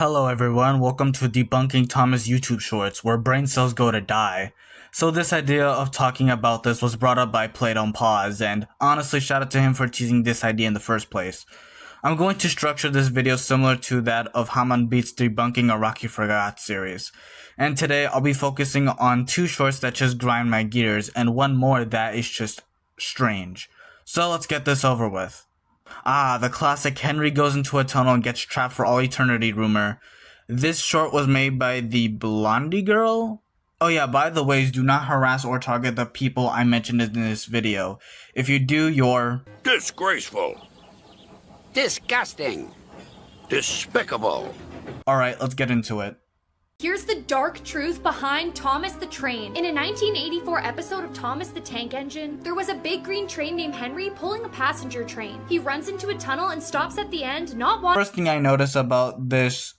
Hello everyone, welcome to Debunking Thomas YouTube Shorts, where brain cells go to die. So this idea of talking about this was brought up by Played on Pause, and honestly shout out to him for teasing this idea in the first place. I'm going to structure this video similar to that of Haman Beats Debunking a Rocky Forgot series. And today I'll be focusing on two shorts that just grind my gears, and one more that is just strange. So let's get this over with. The classic Henry goes into a tunnel and gets trapped for all eternity rumor. This short was made by the Blondie girl? Oh yeah, by the way, do not harass or target the people I mentioned in this video. If you do, you're disgraceful, disgusting, despicable. Alright, let's get into it. Here's the dark truth behind Thomas the Train. In a 1984 episode of Thomas the Tank Engine, there was a big green train named Henry pulling a passenger train. He runs into a tunnel and stops at the end, not wanting— First thing I notice about this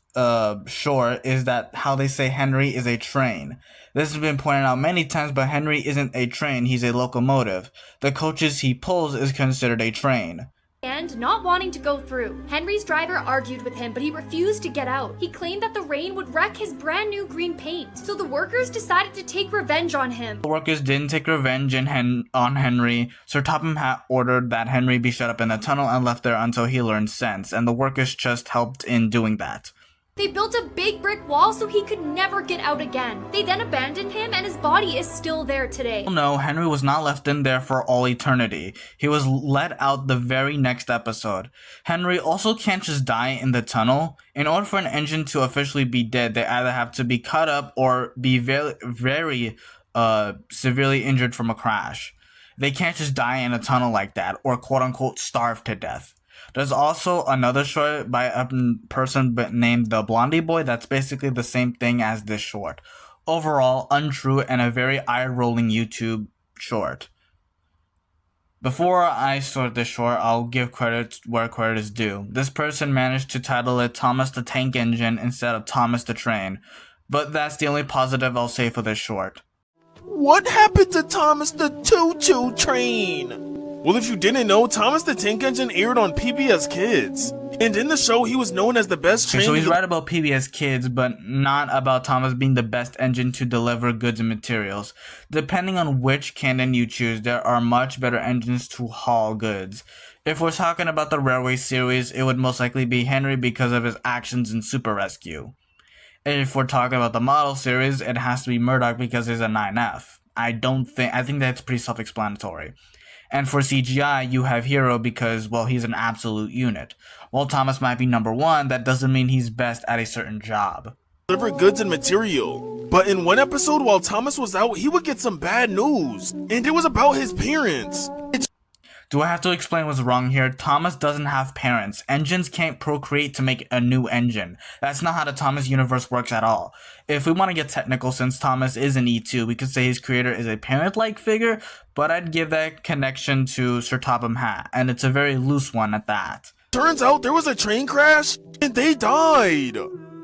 short is that how they say Henry is a train. This has been pointed out many times, but Henry isn't a train, he's a locomotive. The coaches he pulls is considered a train. And not wanting to go through. Henry's driver argued with him, but he refused to get out. He claimed that the rain would wreck his brand new green paint, so the workers decided to take revenge on him. The workers didn't take revenge on Henry. Sir Topham Hatt ordered that Henry be shut up in the tunnel and left there until he learned sense, and the workers just helped in doing that. They built a big brick wall so he could never get out again. They then abandoned him, and his body is still there today. No, Henry was not left in there for all eternity. He was let out the very next episode. Henry also can't just die in the tunnel. In order for an engine to officially be dead, they either have to be cut up or be very severely injured from a crash. They can't just die in a tunnel like that, or quote-unquote starve to death. There's also another short by a person named the Blondie Boy that's basically the same thing as this short. Overall, untrue and a very eye-rolling YouTube short. Before I start this short, I'll give credit where credit is due. This person managed to title it Thomas the Tank Engine instead of Thomas the Train, but that's the only positive I'll say for this short. What happened to Thomas the Choo-Choo Train? Well, if you didn't know, Thomas the Tank Engine aired on PBS Kids. And in the show, he was known as the best train— So he's right about PBS Kids, but not about Thomas being the best engine to deliver goods and materials. Depending on which canon you choose, there are much better engines to haul goods. If we're talking about the Railway series, it would most likely be Henry because of his actions in Super Rescue. And if we're talking about the Model series, it has to be Murdoch because he's a 9F. I think that's pretty self-explanatory. And for CGI, you have Hero because, well, he's an absolute unit. While Thomas might be number one, that doesn't mean he's best at a certain job. Deliver goods and material. But in one episode, while Thomas was out, he would get some bad news. And it was about his parents. Do I have to explain what's wrong here? Thomas doesn't have parents. Engines can't procreate to make a new engine. That's not how the Thomas universe works at all. If we want to get technical, since Thomas is an E2, we could say his creator is a parent-like figure, but I'd give that connection to Sir Topham Hatt, and it's a very loose one at that. Turns out there was a train crash, and they died.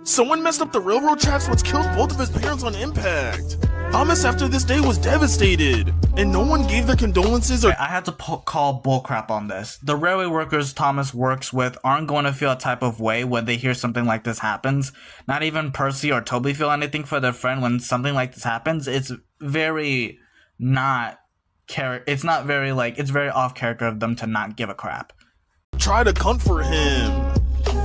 Someone messed up the railroad tracks, which killed both of his parents on impact. Thomas, after this day, was devastated, and no one gave their condolences or— I had to call bullcrap on this. The railway workers Thomas works with aren't going to feel a type of way when they hear something like this happens. Not even Percy or Toby feel anything for their friend when something like this happens. It's very it's very off character of them to not give a crap. Try to comfort him.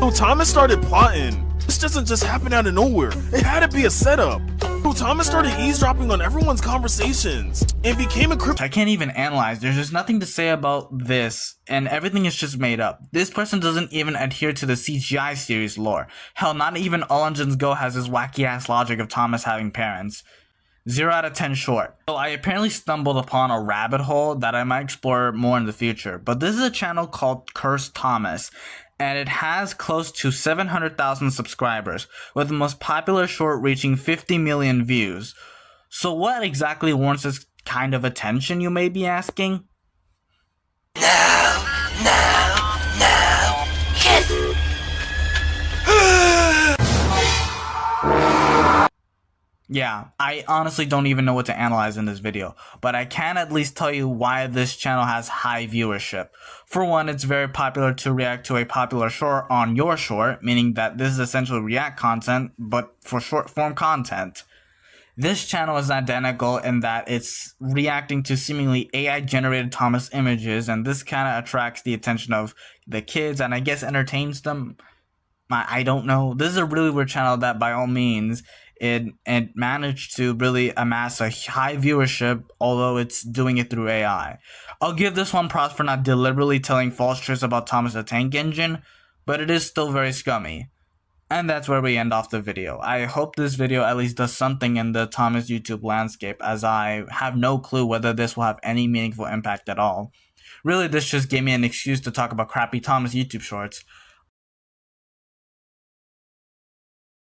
So Thomas started plotting. This doesn't just happen out of nowhere. It had to be a setup. So Thomas started eavesdropping on everyone's conversations and became a I can't even analyze. There's just nothing to say about this, and everything is just made up. This person doesn't even adhere to the CGI series lore. Hell, not even All Engines Go has this wacky ass logic of Thomas having parents. 0 out of 10 short. So I apparently stumbled upon a rabbit hole that I might explore more in the future, but this is a channel called Cursed Thomas, and it has close to 700,000 subscribers, with the most popular short reaching 50 million views. So what exactly warrants this kind of attention, you may be asking? Yeah, I honestly don't even know what to analyze in this video, but I can at least tell you why this channel has high viewership. For one, it's very popular to react to a popular short on your short, meaning that this is essentially react content, but for short form content. This channel is identical in that it's reacting to seemingly AI generated Thomas images, and this kind of attracts the attention of the kids and I guess entertains them. I don't know. This is a really weird channel that by all means it managed to really amass a high viewership, although it's doing it through AI. I'll give this one props for not deliberately telling false truths about Thomas the Tank Engine, but it is still very scummy. And that's where we end off the video. I hope this video at least does something in the Thomas YouTube landscape, as I have no clue whether this will have any meaningful impact at all. Really, this just gave me an excuse to talk about crappy Thomas YouTube shorts.